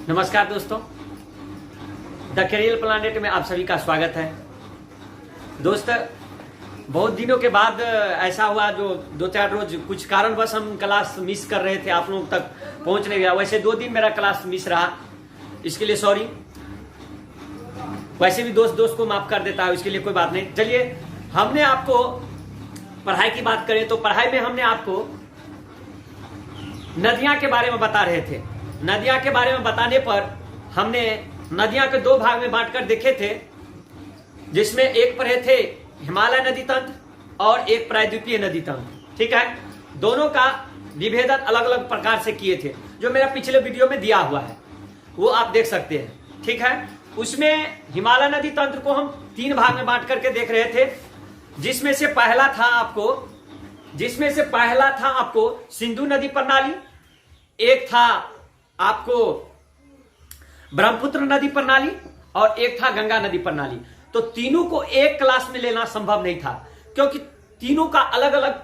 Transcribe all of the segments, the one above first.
नमस्कार दोस्तों, the career planet में आप सभी का स्वागत है। दोस्त, बहुत दिनों के बाद ऐसा हुआ जो 2-4 रोज कुछ कारणवश हम क्लास मिस कर रहे थे, आप लोगों तक पहुंच नहीं गया। वैसे 2 दिन मेरा क्लास मिस रहा, इसके लिए सॉरी। वैसे भी दोस्त को माफ कर देता है, इसके लिए कोई बात नहीं। चलिए, हमने आपको पढ़ाई की बात करें तो पढ़ाई में हमने आपको नदियां के बारे में बता रहे थे। नदियां के बारे में बताने पर हमने नदियां के 2 भाग में बांटकर देखे थे, जिसमें एक पढ़े थे हिमालय नदी तंत्र और एक प्रायद्वीपीय नदी तंत्र। ठीक है, दोनों का विभेदन अलग अलग प्रकार से किए थे, जो मेरा पिछले वीडियो में दिया हुआ है, वो आप देख सकते हैं। ठीक है, उसमें हिमालय नदी तंत्र को हम 3 भाग में बांट करके देख रहे थे, जिसमें से पहला था आपको सिंधु नदी प्रणाली, एक था आपको ब्रह्मपुत्र नदी प्रणाली और एक था गंगा नदी प्रणाली। तो तीनों को एक क्लास में लेना संभव नहीं था, क्योंकि तीनों का अलग अलग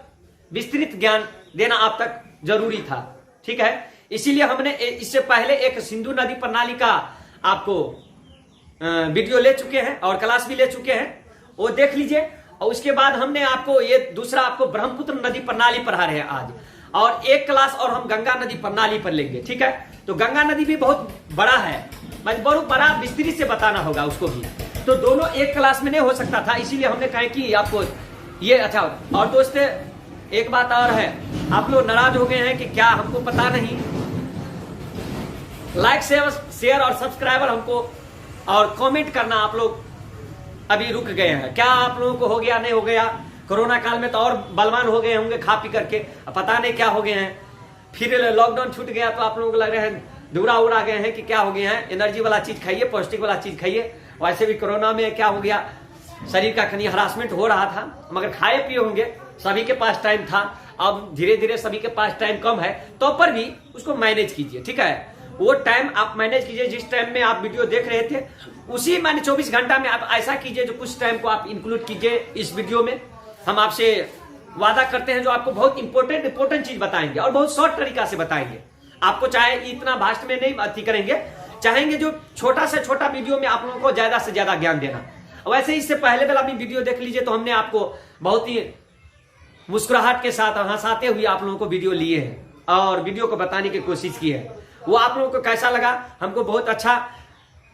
विस्तृत ज्ञान देना आप तक जरूरी था। ठीक है, इसीलिए हमने इससे पहले एक सिंधु नदी प्रणाली का आपको वीडियो ले चुके हैं और क्लास भी ले चुके हैं, वो देख लीजिए। और उसके बाद हमने आपको ये दूसरा आपको ब्रह्मपुत्र नदी प्रणाली पढ़ा रहे हैं आज, और एक क्लास और हम गंगा नदी प्रणाली पर लेंगे। ठीक है, तो गंगा नदी भी बहुत बड़ा है, बहुत बड़ा विस्तृत से बताना होगा उसको भी, तो दोनों एक क्लास में नहीं हो सकता था, इसीलिए हमने कहा कि आपको ये अच्छा। और दोस्त, एक बात और है, आप लोग नाराज हो गए हैं कि क्या हमको पता नहीं, लाइक शेयर और सब्सक्राइबर हमको और कमेंट करना आप लोग अभी रुक गए हैं। क्या आप लोगों को हो गया, नहीं हो गया? कोरोना काल में तो और बलवान हो गए होंगे खा पी करके, पता नहीं क्या हो गए हैं। फिर लॉकडाउन छूट गया तो आप लोगों को लग रहा है दूरा उड़ा गए हैं कि क्या हो गए हैं। एनर्जी वाला चीज खाइए, पौष्टिक वाला चीज खाइए। वैसे भी कोरोना में क्या हो गया, शरीर का कहीं हरासमेंट हो रहा था, मगर खाए पिए होंगे, सभी के पास टाइम था। अब धीरे धीरे सभी के पास टाइम कम है, तो पर भी उसको मैनेज कीजिए। ठीक है, वो टाइम आप मैनेज कीजिए जिस टाइम में आप वीडियो देख रहे थे, उसी 24 घंटा में आप ऐसा कीजिए जो कुछ टाइम को आप इंक्लूड कीजिए इस वीडियो में। हम आपसे वादा करते हैं जो आपको बहुत इंपॉर्टेंट चीज बताएंगे और बहुत शॉर्ट तरीका से बताएंगे। आपको चाहे इतना भास्ट में नहीं अति करेंगे, चाहेंगे जो छोटा से छोटा वीडियो में आप लोगों को ज्यादा से ज्यादा ज्ञान देना। वैसे इससे पहले वाला भी वीडियो देख लीजिए, तो हमने आपको बहुत ही मुस्कुराहट के साथ हंसाते हुए आप लोगों को वीडियो लिए हैं और वीडियो को बताने की कोशिश की है। वो आप लोगों को कैसा लगा, हमको बहुत अच्छा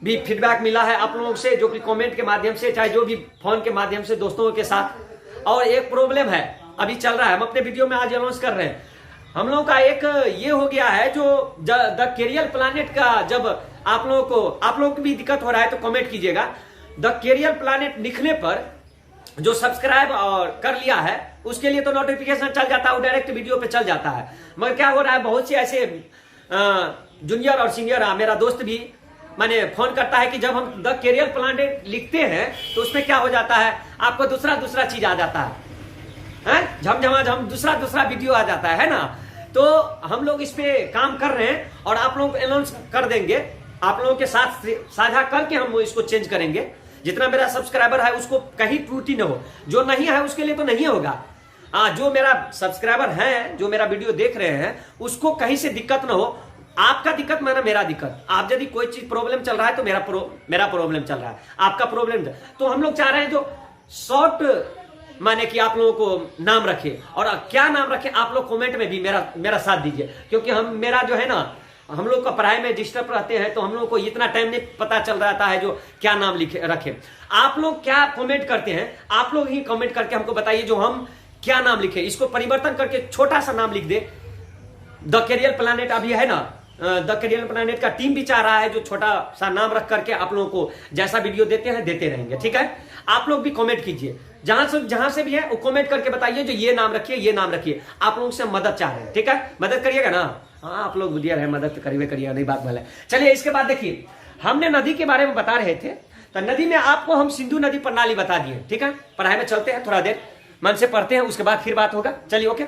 भी फीडबैक मिला है आप लोगों से, जो कि कमेंट के माध्यम से, चाहे जो भी फोन के माध्यम से दोस्तों के साथ। और एक प्रॉब्लम है अभी चल रहा है, हम अपने वीडियो में आज अनाउंस कर रहे हैं, हम लोगों का एक ये हो गया है जो द करियर प्लानेट का, जब आप लोगों को भी दिक्कत हो रहा है तो कमेंट कीजिएगा। द करियर प्लानेट लिखने पर जो सब्सक्राइब और कर लिया है उसके लिए तो नोटिफिकेशन चल जाता है, वो डायरेक्ट वीडियो पे चल जाता है। मगर क्या हो रहा है, बहुत से ऐसे जूनियर और सीनियर मेरा दोस्त भी मैंने फोन करता है कि जब हम द करियर प्लानेट लिखते हैं तो उसमें क्या हो जाता है, आपको दूसरा चीज आ जाता है, झमझम दूसरा वीडियो आ जाता है ना। तो हम लोग इस पे काम कर रहे हैं और आप लोगों को अनाउंस कर देंगे, आप लोगों के साथ साझा करके हम इसको चेंज करेंगे। जितना मेरा सब्सक्राइबर है उसको कहीं त्रुटि न हो, जो नहीं है उसके लिए तो नहीं होगा। जो मेरा सब्सक्राइबर है, जो मेरा वीडियो देख रहे हैं, उसको कहीं से दिक्कत न हो। आपका दिक्कत माना मेरा दिक्कत, आप यदि कोई चीज प्रॉब्लम चल रहा है तो मेरा प्रॉब्लम चल रहा है, आपका प्रॉब्लम। तो हम लोग चाह रहे हैं जो शॉर्ट माने कि आप लोगों को नाम रखे, और क्या नाम रखे आप लोग कमेंट में भी मेरा साथ दीजिए, क्योंकि मेरा जो है ना, हम लोग का पढ़ाई में डिस्टर्ब रहते हैं, तो हम लोग को इतना टाइम नहीं पता चल रहा है जो क्या नाम रखे। आप लोग क्या कमेंट करते हैं, आप लोग ही कमेंट करके हमको बताइए जो हम क्या नाम लिखे, इसको परिवर्तन करके छोटा सा नाम लिख दे। द करियर प्लानेट अभी है ना, द करियर प्लानेट का टीम भी चाह रहा है जो छोटा सा नाम रख करके आप लोगों को जैसा वीडियो देते हैं देते रहेंगे। ठीक है, आप लोग भी कमेंट कीजिए, जहां से भी है वो कमेंट करके बताइए जो ये नाम रखिए। आप लोगों से मदद चाह रहे हैं, ठीक है, मदद करिएगा ना। हाँ, आप लोग बुझिया रहे, मदद करिएगा, नहीं बात भले। चलिए, इसके बाद देखिए, हमने नदी के बारे में बता रहे थे, तो नदी में आपको हम सिंधु नदी प्रणाली बता दिए। ठीक है, पढ़ाई में चलते हैं, थोड़ा देर मन से पढ़ते हैं, उसके बाद फिर बात होगा। चलिए, ओके।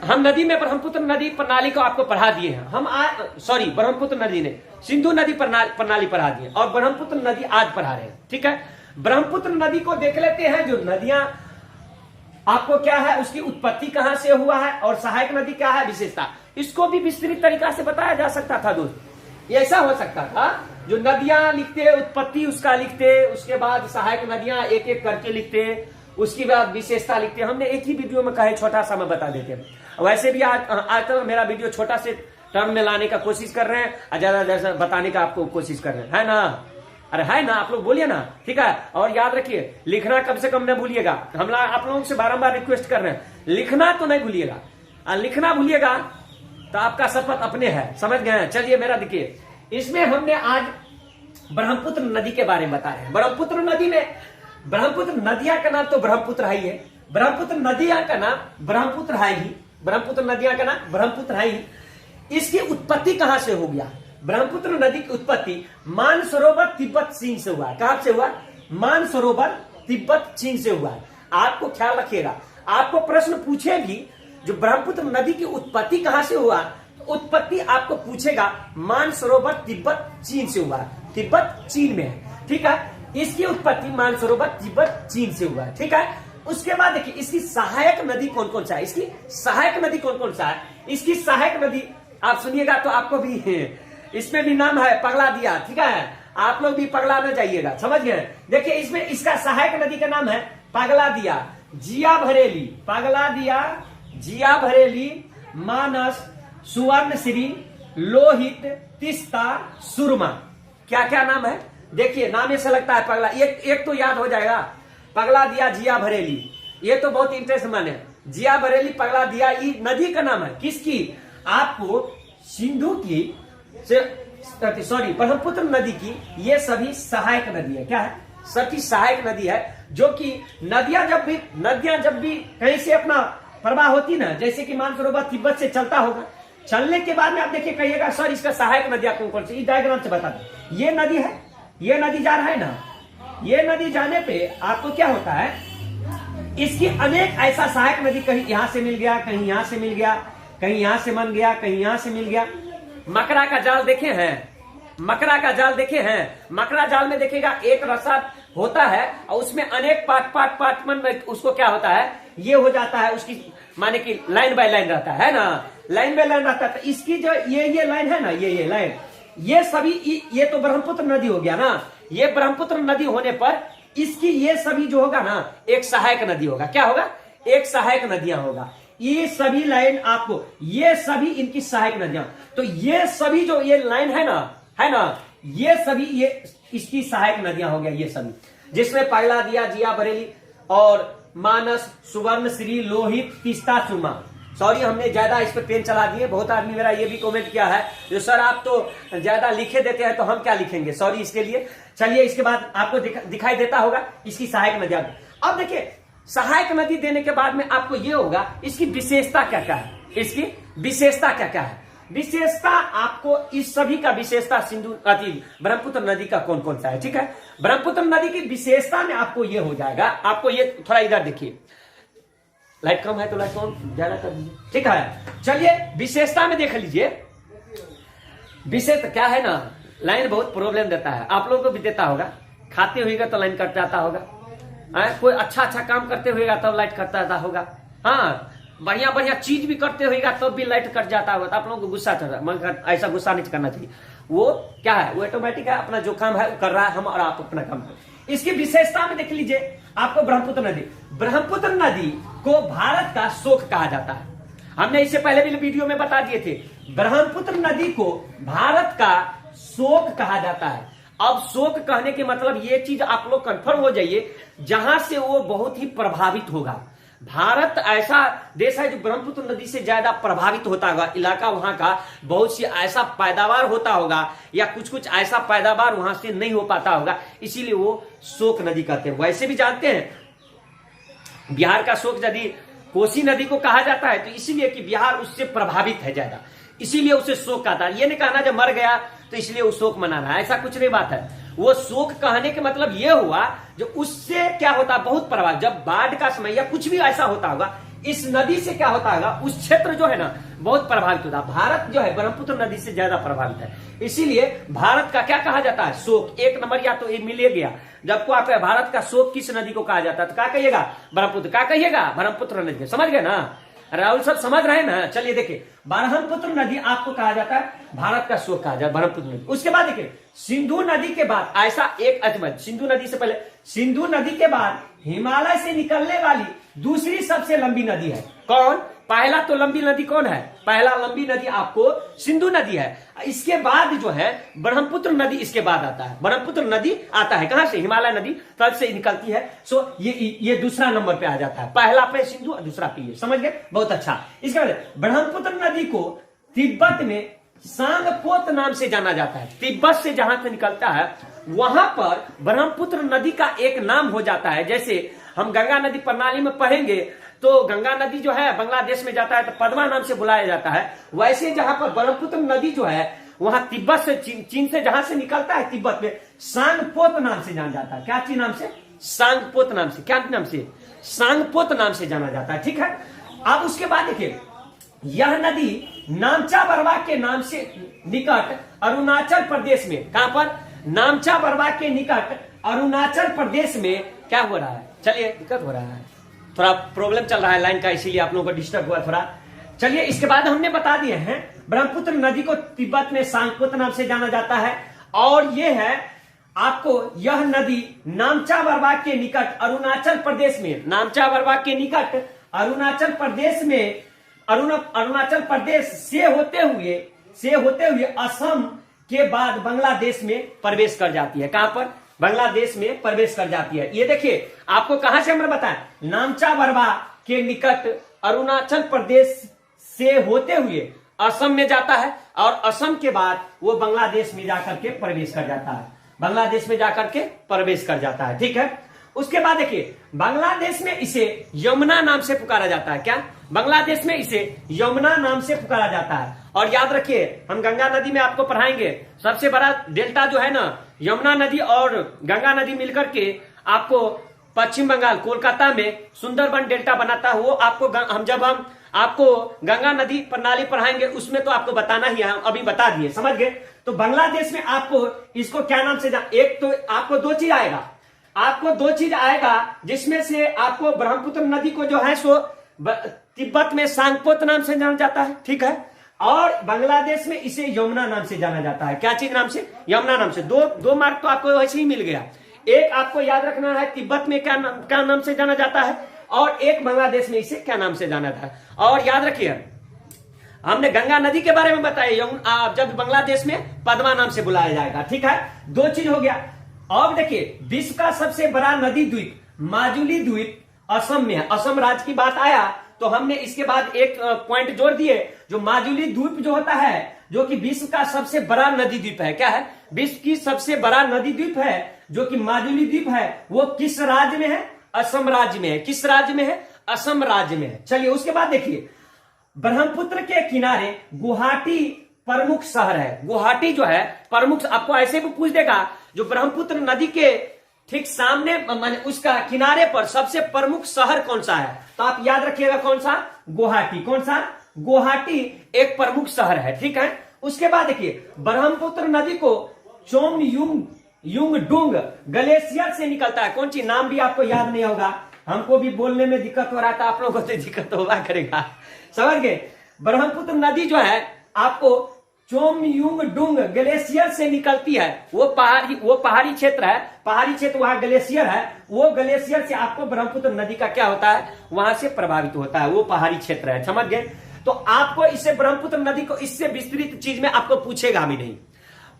हम नदी में ब्रह्मपुत्र नदी प्रणाली को आपको पढ़ा दिए हैं। ब्रह्मपुत्र नदी ने सिंधु नदी प्रणाली पढ़ा दिए और ब्रह्मपुत्र नदी आज पढ़ा रहे हैं। ठीक है, ब्रह्मपुत्र नदी को देख लेते हैं, जो नदियां आपको क्या है, उसकी उत्पत्ति कहां से हुआ है और सहायक नदी क्या है, विशेषता, इसको भी विस्तृत तरीका से बताया जा सकता था दोस्त। ये ऐसा हो सकता था जो नदियां लिखते, उत्पत्ति उसका लिखते, उसके बाद सहायक नदियां एक एक करके लिखते, उसके बाद विशेषता लिखते। हमने एक ही वीडियो में कहे छोटा सा मैं बता देते हैं। वैसे भी आज तक मेरा वीडियो छोटा से टर्म में लाने का कोशिश कर रहे हैं और ज्यादा बताने का आपको कोशिश कर रहे हैं, है ना? अरे है ना, आप लोग बोलिए ना, ठीक है। और याद रखिए लिखना कम से कम न भूलिएगा। हम आप लोगों से बारंबार रिक्वेस्ट कर रहे हैं, लिखना तो नहीं भूलिएगा, और लिखना भूलिएगा तो आपका शपथ अपने है, समझ गए हैं? चलिए मेरा देखिए, इसमें हमने आज ब्रह्मपुत्र नदी के बारे में बता रहे हैं। ब्रह्मपुत्र नदी में, ब्रह्मपुत्र नदियां का नाम तो ब्रह्मपुत्र है ही है, ब्रह्मपुत्र नदियां का नाम ब्रह्मपुत्र है ही, ब्रह्मपुत्र नदियां का नाम ब्रह्मपुत्र है ही। इसकी उत्पत्ति कहां से हो गया? ब्रह्मपुत्र नदी की उत्पत्ति मानसरोवर तिब्बत चीन से हुआ है। कहां से हुआ? मानसरोवर तिब्बत चीन से हुआ है। आपको ख्याल रखिएगा, आपको प्रश्न पूछे भी जो ब्रह्मपुत्र नदी की उत्पत्ति कहां से हुआ, तो उत्पत्ति आपको पूछेगा मानसरोवर तिब्बत चीन से हुआ है, तिब्बत चीन में है, ठीक है। इसकी उत्पत्ति मानसरोवर तिब्बत चीन से हुआ है, ठीक है। उसके बाद देखिए इसकी सहायक नदी कौन कौन सा है, इसकी सहायक नदी कौन कौन सा है। इसकी सहायक नदी आप सुनिएगा तो आपको भी इसमें भी नाम है पगला दिया, ठीक है। आप लोग भी पगला न जाइएगा, समझ गए? देखिए इसमें इसका सहायक नदी का नाम है पगला दिया, जिया भरेली, पगला दिया, जिया भरेली, मानस, सुवर्णश्री, लोहित, तिस्ता, सुरमा। क्या क्या नाम है? देखिए नाम से लगता है पगला, एक तो याद हो जाएगा, पगला दिया, जिया भरेली, ये तो बहुत इंटरेस्ट माने। जिया भरेली, पगला दिया, ये नदी का नाम है। किसकी? आपको सिंधु की सॉरी ब्रह्मपुत्र नदी की ये सभी सहायक नदी है। क्या है? सभी सहायक नदी है, जो कि नदियां जब भी कहीं से अपना प्रवाह होती ना, जैसे कि मानसरोवर तिब्बत से चलता होगा, चलने के बाद में आप देखिए कहिएगा सर इसका सहायक नदियां कौन कौन सी, इस डायग्राम से बता दें। ये नदी है, ये नदी जा रहा है ना, ये नदी जाने पे आपको क्या होता है, इसकी अनेक ऐसा सहायक नदी, कहीं यहां से मिल गया, कहीं यहां से मिल गया, कहीं यहां से बन गया, कहीं यहां से मिल गया। मकरा का जाल देखे हैं? मकरा का जाल देखे हैं? मकरा जाल में देखिएगा एक रस्सा होता है और उसमें अनेक पार्ट में उसको क्या होता है, ये हो जाता है, उसकी माने कि लाइन बाय लाइन रहता है ना, लाइन बाय लाइन रहता है। तो इसकी जो ये लाइन है ना, ये लाइन, ये सभी, ये तो ब्रह्मपुत्र नदी हो गया ना। ये ब्रह्मपुत्र नदी होने पर इसकी ये सभी जो होगा ना, एक सहायक नदी होगा। क्या होगा? एक सहायक नदियां होगा। ये सभी लाइन आपको, ये सभी इनकी सहायक नदियां, तो ये सभी जो ये लाइन है ना, ये सभी ये इसकी सहायक नदियां हो गया, ये सभी, जिसमें पगला दिया, जिया भरेली और मानस, सुवर्णश्री, लोहित, तिस्ता, सुरमा। सॉरी हमने ज्यादा इस पर पेन चला दिए। बहुत आदमी मेरा ये भी कमेंट किया है जो सर आप तो ज्यादा लिखे देते हैं तो हम क्या लिखेंगे, सॉरी इसके लिए। चलिए इसके बाद आपको दिखाई देता होगा इसकी सहायक नदियां। अब देखिए सहायक नदी देने के बाद में आपको ये होगा इसकी विशेषता क्या क्या है, इसकी विशेषता क्या क्या है। विशेषता आपको इस सभी का विशेषता सिंधु ब्रह्मपुत्र नदी का कौन कौन सा है, ठीक है। ब्रह्मपुत्र नदी की विशेषता में आपको ये हो जाएगा, आपको ये थोड़ा इधर देखिए, लाइट कम है तो लाइट कम ज्यादा कर दीजिए, ठीक है। चलिए विशेषता में देख लीजिए, विशेषता क्या है ना, लाइन बहुत प्रॉब्लम देता है, आप लोगों को भी देता होगा, खाते हुएगा तो लाइन कट जाता होगा, कोई अच्छा काम करते हुएगा तब लाइट कट जाता होगा, हाँ बढ़िया चीज भी करते होगा तब भी लाइट कट जाता होगा। तो आप लोगों को गुस्सा चल रहा है, ऐसा गुस्सा नहीं करना चाहिए। वो क्या है, वो ऑटोमेटिक है, अपना जो काम है वो कर रहा है, हम और आप अपना काम है। इसकी विशेषता में देख लीजिए आपको ब्रह्मपुत्र नदी को भारत का शोक कहा जाता है। हमने इससे पहले भी वीडियो में बता दिए थे, ब्रह्मपुत्र नदी को भारत का शोक कहा जाता है। अब शोक कहने के मतलब ये चीज आप लोग कंफर्म हो जाइए, जहां से वो बहुत ही प्रभावित होगा। भारत ऐसा देश है जो ब्रह्मपुत्र नदी से ज्यादा प्रभावित होता होगा, इलाका वहां का बहुत सी ऐसा पैदावार होता होगा या कुछ ऐसा पैदावार वहां से नहीं हो पाता होगा, इसीलिए वो शोक नदी कहते हैं। वैसे भी जानते हैं बिहार का शोक यदि कोसी नदी को कहा जाता है तो इसीलिए कि बिहार उससे प्रभावित है ज्यादा, इसीलिए उसे शोक कहता है। ये नहीं कहना जब मर गया तो इसलिए वो शोक मना रहा है, ऐसा कुछ नहीं बात है। वो शोक कहने के मतलब ये हुआ जो उससे क्या होता है बहुत प्रभाव, जब बाढ़ का समय या कुछ भी ऐसा होता होगा, इस नदी से क्या होता होगा उस क्षेत्र जो है ना बहुत प्रभावित होता है। भारत जो है ब्रह्मपुत्र नदी से ज्यादा प्रभावित है, इसीलिए भारत का क्या कहा जाता है, शोक। एक नंबर या तो ये मिल गया, जबको आप भारत का शोक किस नदी को कहा जाता है तो क्या कहिएगा, ब्रह्मपुत्र। क्या कहिएगा, ब्रह्मपुत्र नदी, समझ गए ना। राहुल सब समझ रहे हैं ना। चलिए देखिए, ब्रह्मपुत्र नदी आपको कहा जाता है भारत का शोक कहा जाता है, ब्रह्मपुत्र नदी। उसके बाद देखिए सिंधु नदी के बाद ऐसा एक अजमत, सिंधु नदी से पहले, सिंधु नदी के बाद हिमालय से निकलने वाली दूसरी सबसे लंबी नदी है कौन? पहला तो लंबी नदी कौन है? पहला लंबी नदी आपको सिंधु नदी है। इसके बाद जो है ब्रह्मपुत्र नदी इसके बाद आता है। ब्रह्मपुत्र नदी आता है कहां से? हिमालय नदी तट से निकलती है। सो ये दूसरा नंबर पे आ जाता है, पहला पे सिंधु और दूसरा पे ये, समझ गए? बहुत अच्छा। इसके बाद ब्रह्मपुत्र नदी को तिब्बत में सांगपोत नाम से जाना जाता है। तिब्बत से जहां से निकलता है वहां पर ब्रह्मपुत्र नदी का एक नाम हो जाता है। जैसे हम गंगा नदी प्रणाली में पढ़ेंगे तो गंगा नदी जो है बांग्लादेश में जाता है तो पद्मा नाम से बुलाया जाता है। वैसे जहां पर ब्रह्मपुत्र नदी जो है वहां तिब्बत से, चीन से जहां से निकलता है तिब्बत में सांगपोत नाम से जाना जाता है। क्या चीज नाम से? सांगपोत नाम से। क्या नाम से? सांगपोत नाम से जाना जाता है। ठीक है। अब उसके बाद देखिए यह नदी नामचा बरवा के नाम से निकट अरुणाचल प्रदेश में, कहां पर? नामचा बरवा के निकट अरुणाचल प्रदेश में क्या हो रहा है? चलिए दिक्कत हो रहा है, थोड़ा प्रॉब्लम चल रहा है लाइन का, इसीलिए आप लोगों को डिस्टर्ब हुआ थोड़ा। चलिए इसके बाद हमने बता दिए हैं ब्रह्मपुत्र नदी को तिब्बत में सांगपोत नाम से जाना जाता है। और यह है आपको, यह नदी नामचा बरवा के निकट अरुणाचल प्रदेश में, नामचा बरवा के निकट अरुणाचल प्रदेश में, अरुणाचल प्रदेश से होते हुए असम के बाद बांग्लादेश में प्रवेश कर जाती है। कहां पर? बांग्लादेश में प्रवेश कर जाती है। ये देखिए आपको कहां से हमने बताया, नामचा बरवा के निकट अरुणाचल प्रदेश से होते हुए असम में जाता है और असम के बाद वो बांग्लादेश में जाकर के प्रवेश कर जाता है, बांग्लादेश में जाकर के प्रवेश कर जाता है। ठीक है। उसके बाद देखिए बांग्लादेश में इसे यमुना नाम से पुकारा जाता है। क्या? बांग्लादेश में इसे यमुना नाम से पुकारा जाता है। और याद रखिए हम गंगा नदी में आपको पढ़ाएंगे, सबसे बड़ा डेल्टा जो है ना यमुना नदी और गंगा नदी मिलकर के आपको पश्चिम बंगाल कोलकाता में सुंदरबन डेल्टा बनाता है। वो आपको जब हम आपको गंगा नदी प्रणाली पढ़ाएंगे उसमें तो आपको बताना ही है, अभी बता दिए, समझ गए? तो बांग्लादेश में आपको इसको क्या नाम से एक तो आपको दो चीज आएगा जिसमें से आपको ब्रह्मपुत्र नदी को जो है सो तिब्बत में सांगपोत नाम से जाना जाता है। ठीक है। और बांग्लादेश में इसे यमुना नाम से जाना जाता है। क्या चीज नाम से? यमुना नाम से। दो मार्क तो आपको वैसे ही मिल गया। एक आपको याद रखना है तिब्बत में क्या नाम से जाना जाता है और एक बांग्लादेश में इसे क्या नाम से जाना था। और याद रखिए हमने गंगा नदी के बारे में बताया, जब बांग्लादेश में पद्मा नाम से बुलाया जाएगा। ठीक है। दो चीज हो गया। अब देखिए विश्व का सबसे बड़ा नदी द्वीप माजुली द्वीप असम में है। असम राज्य की बात आया तो हमने इसके बाद एक पॉइंट जोड़ दिए, जो माजुली द्वीप जो होता है जो कि विश्व का सबसे बड़ा नदी द्वीप है। क्या है? विश्व की सबसे बड़ा नदी द्वीप है जो कि माजुली द्वीप है। वो किस राज्य में है? असम राज्य में है। किस राज्य में है? असम राज्य में है। चलिए उसके बाद देखिए ब्रह्मपुत्र के किनारे गुवाहाटी प्रमुख शहर है। गुवाहाटी जो है प्रमुख, आपको ऐसे भी पूछ देगा जो ब्रह्मपुत्र नदी के ठीक सामने माने उसका किनारे पर सबसे प्रमुख शहर कौन सा है, तो आप याद रखिएगा कौन सा? गुवाहाटी। कौन सा? गुवाहाटी एक प्रमुख शहर है। ठीक है। उसके बाद देखिए ब्रह्मपुत्र नदी को चोमयुंगडुंग ग्लेशियर से निकलता है। कौन सी? नाम भी आपको याद नहीं होगा, हमको भी बोलने में दिक्कत हो रहा था, आप लोगों को तो दिक्कत होगा करेगा, समझ गए? ब्रह्मपुत्र नदी जो है आपको चोमयुंगडुंग ग्लेशियर से निकलती है। वो पहाड़ी क्षेत्र है, पहाड़ी क्षेत्र, वहां ग्लेशियर है। वो ग्लेशियर से आपको ब्रह्मपुत्र नदी का क्या होता है? वहां से प्रभावित होता है, वो पहाड़ी क्षेत्र है, समझ गए? तो आपको इससे ब्रह्मपुत्र नदी को इससे विस्तृत चीज में आपको पूछेगा भी नहीं।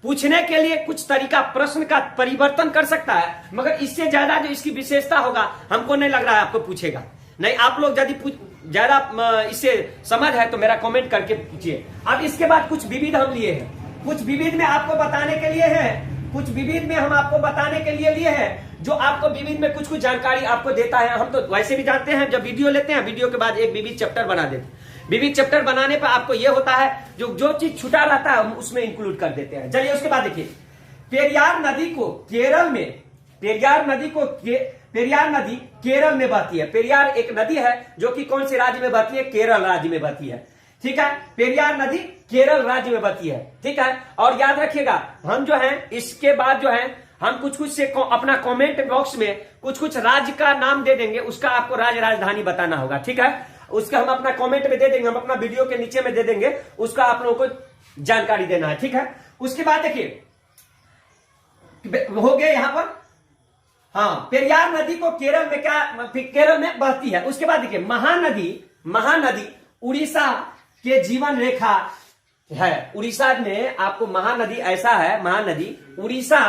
पूछने के लिए कुछ तरीका प्रश्न का परिवर्तन कर सकता है, मगर इससे ज्यादा जो इसकी विशेषता होगा हमको नहीं लग रहा है आपको पूछेगा। नहीं, आप लोग यदि ज्यादा इससे समझ है तो मेरा कमेंट करके पूछिए। अब इसके बाद कुछ विविध हम लिए हैं, कुछ विविध में आपको बताने के लिए है, कुछ विविध में हम आपको बताने के लिए हैं, जो आपको विविध में कुछ जानकारी आपको देता है। हम तो वैसे भी जानते हैं, जब वीडियो लेते हैं वीडियो के बाद एक विविध चैप्टर बना देते हैं। विविध चैप्टर बनाने पर आपको यह होता है जो चीज छुटा रहता है हम उसमें इंक्लूड कर देते हैं। चलिए उसके बाद देखिए पेरियार नदी को केरल में, पेरियार नदी केरल में बहती है। पेरियार एक नदी है जो कि कौन से राज्य में बहती है? केरल राज्य में बहती है। ठीक है। पेरियार नदी केरल राज्य में बहती है। ठीक है। और याद रखिएगा हम जो है इसके बाद जो है हम कुछ से अपना कमेंट बॉक्स में कुछ राज्य का नाम दे देंगे, उसका आपको राजधानी बताना होगा। ठीक है। उसका हम अपना कमेंट में दे देंगे, हम अपना वीडियो के नीचे में दे देंगे, उसका आप लोगों को जानकारी देना है, ठीक है। उसके बाद देखिए हो गया यहां पर, हाँ, पेरियार नदी को केरल में क्या, केरल में बहती है। उसके बाद देखिए महानदी उड़ीसा के जीवन रेखा है। उड़ीसा में आपको महानदी ऐसा है, महानदी उड़ीसा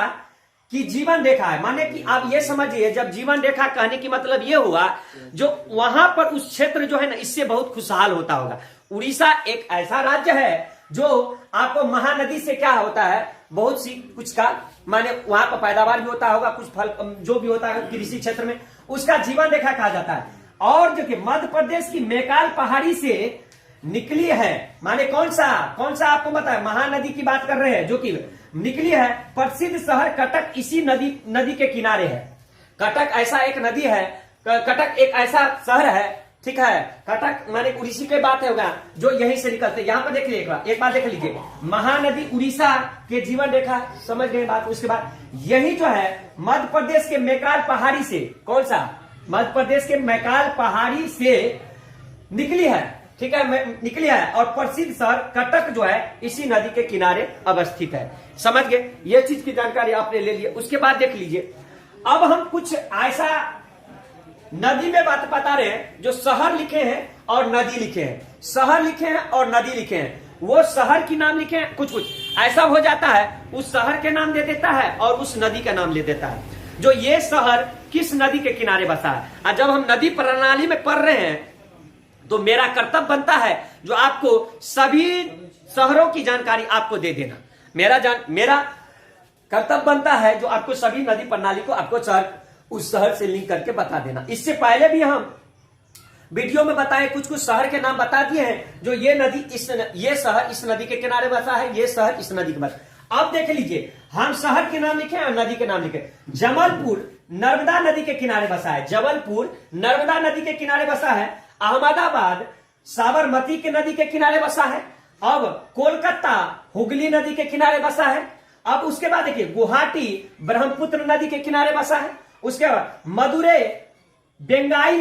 की जीवन रेखा है। माने कि आप ये समझिए, जब जीवन रेखा कहने की मतलब ये हुआ जो वहां पर उस क्षेत्र जो है ना, इससे बहुत खुशहाल होता होगा। उड़ीसा एक ऐसा राज्य है जो आपको महानदी से क्या होता है, बहुत सी कुछ का माने वहां पर पैदावार भी होता होगा, कुछ फल जो भी होता है कृषि क्षेत्र में, उसका जीवन रेखा कहा जाता है। और जो कि मध्य प्रदेश की मैकाल पहाड़ी से निकली है, माने कौन सा आपको पता है, महानदी की बात कर रहे हैं, जो कि निकली है। प्रसिद्ध शहर कटक इसी नदी के किनारे है। कटक ऐसा एक नदी है, कटक एक ऐसा शहर है, ठीक है। कटक माने उड़ीसा की बात होगा जो यहीं से निकलते। यहां पर देख लीजिए, एक बार देख लीजिए, महानदी उड़ीसा के जीवन रेखा, समझ गए बात। उसके बाद यही जो है मध्य प्रदेश के मैकाल पहाड़ी से, कौन सा, मध्य प्रदेश के मैकाल पहाड़ी से निकली है, ठीक है, निकली है। और प्रसिद्ध शहर कटक जो है इसी नदी के किनारे अवस्थित है। समझ गए, ये चीज की जानकारी आपने ले ली। उसके बाद देख लीजिए, अब हम कुछ ऐसा नदी में बात बता रहे हैं जो शहर लिखे हैं और नदी लिखे हैं, शहर लिखे हैं और नदी लिखे हैं। वो शहर की नाम लिखे हैं, कुछ ऐसा हो जाता है, उस शहर के नाम दे देता है और उस नदी का नाम ले देता है, जो ये शहर किस नदी के किनारे बसा है। और जब हम नदी प्रणाली में पढ़ रहे हैं तो मेरा कर्तव्य बनता है जो आपको सभी शहरों की जानकारी आपको दे देना। मेरा कर्तव्य बनता है जो आपको सभी नदी प्रणाली को आपको उस शहर से लिंक करके बता देना। इससे पहले भी हम वीडियो में बताए कुछ शहर के नाम बता दिए हैं, जो ये नदी ये शहर इस नदी के किनारे बसा है, ये शहर इस नदी के बसा। अब देख लीजिए, हम शहर के नाम लिखे और नदी के नाम लिखे। जबलपुर नर्मदा नदी के किनारे बसा है, जबलपुर नर्मदा नदी के किनारे बसा है। अहमदाबाद साबरमती के नदी के किनारे बसा है। अब कोलकाता हुगली नदी के किनारे बसा है। अब उसके बाद देखिए, गुवाहाटी ब्रह्मपुत्र नदी के किनारे बसा है। उसके बाद मदुरै बेंगाई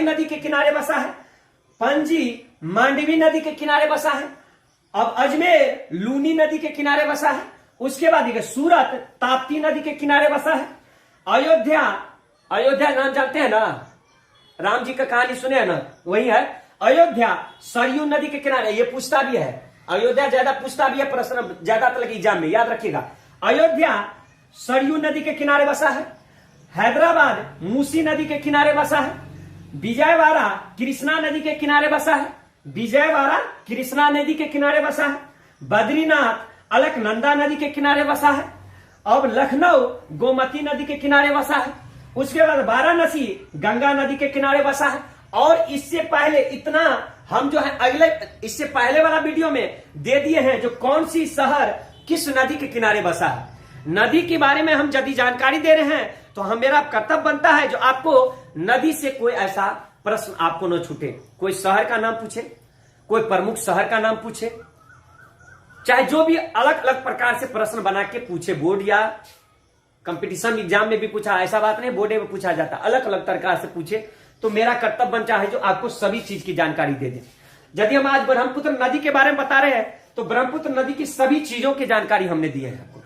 नदी के किनारे बसा है। पणजी मांडवी नदी के किनारे बसा है। अब अजमेर लूनी नदी के किनारे बसा है। उसके बाद देखिए, सूरत ताप्ती नदी के किनारे बसा है। अयोध्या नाम जानते हैं ना, राम जी का कहानी सुने हैं ना, वही है अयोध्या सरयू नदी के किनारे। ये पूछता भी है, अयोध्या ज्यादा पूछता भी है, प्रश्न ज्यादातर एग्जाम में याद रखिएगा। अयोध्या सरयू नदी के किनारे बसा है। हैदराबाद मूसी नदी के किनारे बसा है। विजयवाड़ा कृष्णा नदी के किनारे बसा है। विजयवाड़ा कृष्णा नदी के किनारे बसा है। बद्रीनाथ अलकनंदा नदी के किनारे बसा है। अब लखनऊ गोमती नदी के किनारे बसा है। उसके बाद वाराणसी गंगा नदी के किनारे बसा है। और इससे पहले इतना हम जो है अगले इससे पहले वाला वीडियो में दे दिए हैं जो कौन सी शहर किस नदी के किनारे बसा है। नदी के बारे में हम यदि जानकारी दे रहे हैं तो हम मेरा कर्तव्य बनता है जो आपको नदी से कोई ऐसा प्रश्न आपको न छूटे। कोई शहर का नाम पूछे, कोई प्रमुख शहर का नाम पूछे, चाहे जो भी अलग अलग प्रकार से प्रश्न बना के पूछे, बोर्ड या कंपटीशन एग्जाम में भी पूछा, ऐसा बात नहीं, बोर्ड में पूछा जाता, अलग अलग प्रकार से पूछे, तो मेरा कर्तव्य बनता है जो आपको सभी चीज की जानकारी दे दे। यदि हम आज ब्रह्मपुत्र नदी के बारे में बता रहे हैं तो ब्रह्मपुत्र नदी की सभी चीजों की जानकारी हमने दी है आपको।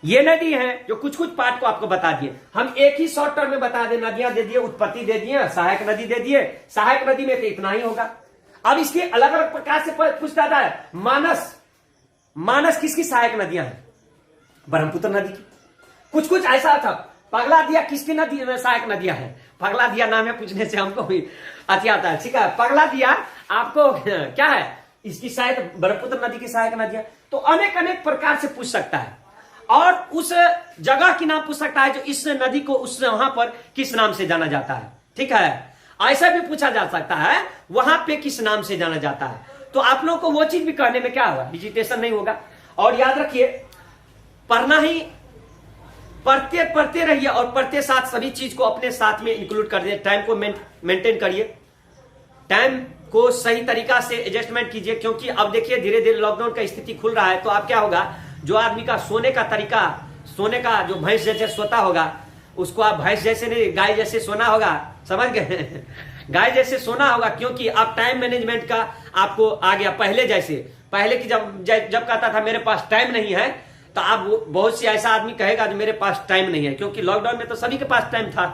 ये नदी है जो कुछ कुछ पार्ट को आपको बता दिए, हम एक ही शॉर्ट टर्म में बता दे, नदियां दे दिए, उत्पत्ति दे दिए, सहायक नदी दे दिए, सहायक नदी में तो इतना ही होगा। अब इसके अलग अलग प्रकार से पूछता है, मानस किसकी सहायक नदियां हैं? ब्रह्मपुत्र नदी की। कुछ कुछ ऐसा था, पगला दिया किसकी नदी सहायक नदियां हैं? पगला दिया नाम है, पूछने से हमको भी अति आता है, ठीक है। पगला दिया आपको क्या है, इसकी शायद ब्रह्मपुत्र नदी की सहायक नदियां, तो अनेक अनेक प्रकार से पूछ सकता है। और उस जगह की नाम पूछ सकता है जो इस नदी को उस वहां पर किस नाम से जाना जाता है, ठीक है। ऐसा भी पूछा जा सकता है वहां पे किस नाम से जाना जाता है। तो आप लोगों को वो चीज भी करने में क्या होगा, डिजिटेशन नहीं होगा। और याद रखिए, पढ़ना ही पढ़ते रहिए और पढ़ते साथ सभी चीज को अपने साथ में इंक्लूड कर दिए। टाइम को मेंटेन करिए, टाइम को सही तरीका से एडजस्टमेंट कीजिए, क्योंकि अब देखिए धीरे धीरे लॉकडाउन का स्थिति खुल रहा है। तो आप क्या होगा, जो आदमी का सोने का तरीका, सोने का जो भैंस जैसे सोता होगा, उसको आप भैंस जैसे नहीं गाय जैसे सोना होगा, समझ गए। गाय जैसे सोना होगा, क्योंकि अब टाइम मैनेजमेंट का आपको आ गया। पहले जैसे, पहले की जब कहता था मेरे पास टाइम नहीं है, तो आप बहुत सी ऐसा आदमी कहेगा जो मेरे पास टाइम नहीं है, क्योंकि लॉकडाउन में तो सभी के पास टाइम था।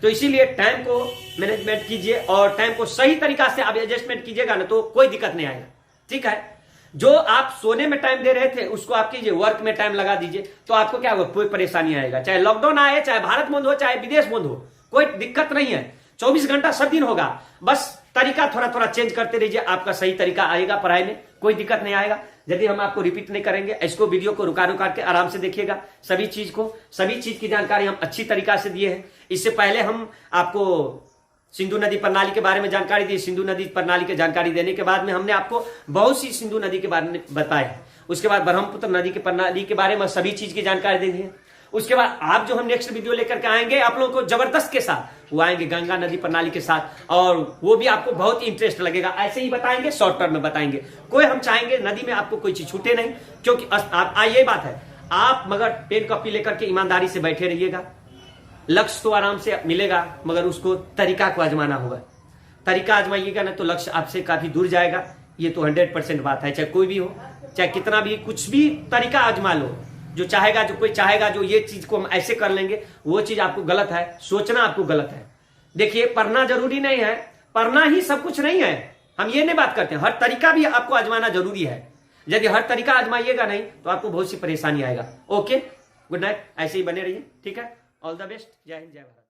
तो इसीलिए टाइम को मैनेजमेंट कीजिए और टाइम को सही तरीका से आप एडजस्टमेंट कीजिएगा ना, तो कोई दिक्कत नहीं आएगा। ठीक है, जो आप सोने में टाइम दे रहे थे उसको आप कीजिए, वर्क में टाइम लगा दीजिए, तो आपको क्या होगा, कोई परेशानी आएगा। चाहे लॉकडाउन आए, चाहे भारत बंद हो, चाहे विदेश बंद हो, कोई दिक्कत नहीं है। 24 घंटा सब दिन होगा, बस तरीका थोड़ा थोड़ा चेंज करते रहिए, आपका सही तरीका आएगा पढ़ाई में, कोई दिक्कत नहीं आएगा। यदि हम आपको रिपीट नहीं करेंगे, इसको वीडियो को रुका रुका के आराम से देखिएगा। सभी चीज की जानकारी हम अच्छी तरीका से दिए हैं। इससे पहले हम आपको सिंधु नदी प्रणाली के बारे में जानकारी दी। सिंधु नदी प्रणाली की जानकारी देने के बाद में हमने आपको बहुत सी सिंधु नदी के बारे में बताया। उसके बाद ब्रह्मपुत्र नदी की प्रणाली के बारे में सभी चीज की जानकारी देंगे। उसके बाद आप जो हम नेक्स्ट वीडियो लेकर के आएंगे आप लोगों को जबरदस्त के साथ, वो आएंगे गंगा नदी प्रणाली के साथ, और वो भी आपको बहुत इंटरेस्ट लगेगा। ऐसे ही बताएंगे, शॉर्ट टर्म में बताएंगे, कोई हम चाहेंगे नदी में आपको कोई चीज छूटे नहीं, क्योंकि ये बात है, आप मगर पेन कॉपी लेकर के ईमानदारी से बैठे रहिएगा। लक्ष्य तो आराम से मिलेगा, मगर उसको तरीका को आजमाना होगा। तरीका आजमाइएगा ना तो लक्ष्य आपसे काफी दूर जाएगा। ये तो 100% बात है, चाहे कोई भी हो, चाहे कितना भी, कुछ भी तरीका आजमा लो। जो कोई चाहेगा जो ये चीज को हम ऐसे कर लेंगे, वो चीज आपको गलत है, सोचना आपको गलत है। देखिए, पढ़ना जरूरी नहीं है, पढ़ना ही सब कुछ नहीं है, हम ये नहीं बात करते हैं। हर तरीका भी आपको आजमाना जरूरी है। यदि हर तरीका आजमाइएगा नहीं तो आपको बहुत सी परेशानी आएगा। ओके, गुड नाइट, ऐसे ही बने रहिए। ठीक है, ऑल द बेस्ट, जय हिंद, जय भारत।